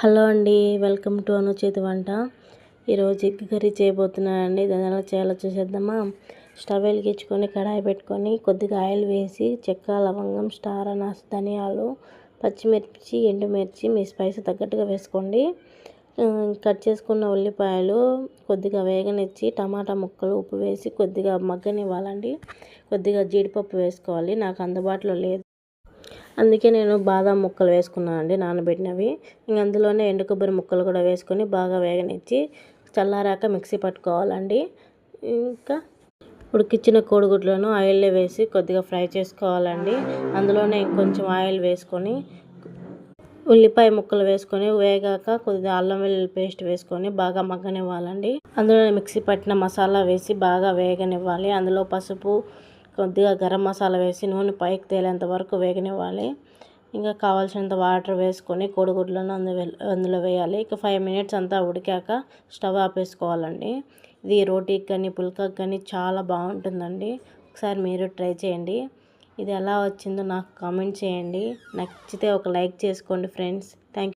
Hello అండి, welcome to అను చేతి వంట. ఈరోజు ఎగ్ కర్రీ చేయబోతున్నానండి. దాన్ని ఎలా చేయాలో చూసేద్దామా. స్టవ్ వెలిగించుకొని కడాయి పెట్టుకొని కొద్దిగా ఆయిల్ వేసి చెక్క, లవంగం, స్టార్ అనాస్, ధనియాలు, పచ్చిమిర్చి, ఎండుమిర్చి మీ స్పైస్ తగ్గట్టుగా వేసుకోండి. కట్ చేసుకున్న ఉల్లిపాయలు కొద్దిగా వేగనిచ్చి టమాటా ముక్కలు ఉప్పు వేసి కొద్దిగా మగ్గనివ్వాలండి. కొద్దిగా జీడిపప్పు వేసుకోవాలి, నాకు అందుబాటులో లేదు అందుకే నేను బాదం ముక్కలు వేసుకున్నాను అండి, నానబెట్టినవి. ఇంక అందులోనే ఎండు కొబ్బరి ముక్కలు కూడా వేసుకొని బాగా వేగనిచ్చి చల్లారాక మిక్సీ పట్టుకోవాలండి. ఇంకా ఉడికిచ్చిన కోడిగుడ్లను ఆయిల్లో వేసి కొద్దిగా ఫ్రై చేసుకోవాలండి. అందులోనే ఇంకొంచెం ఆయిల్ వేసుకొని ఉల్లిపాయ ముక్కలు వేసుకొని వేగాక కొద్దిగా అల్లం వెల్లుల్లి పేస్ట్ వేసుకొని బాగా మగ్గనివ్వాలండి. అందులో మిక్సీ పట్టిన మసాలా వేసి బాగా వేగనివ్వాలి. అందులో పసుపు, కొద్దిగా గరం మసాలా వేసి నూనె పైకి తేలేంత వరకు వేగనివ్వాలి. ఇంకా కావాల్సినంత వాటర్ వేసుకొని కోడిగుడ్లను అందులో వేయాలి. ఇక 5 మినిట్స్ అంతా ఉడికాక స్టవ్ ఆపేసుకోవాలండి. ఇది రోటీకి కానీ పుల్కాకి కానీ చాలా బాగుంటుందండి. ఒకసారి మీరు ట్రై చేయండి. ఇది ఎలా వచ్చిందో నాకు కామెంట్ చేయండి. నచ్చితే ఒక లైక్ చేసుకోండి ఫ్రెండ్స్. థ్యాంక్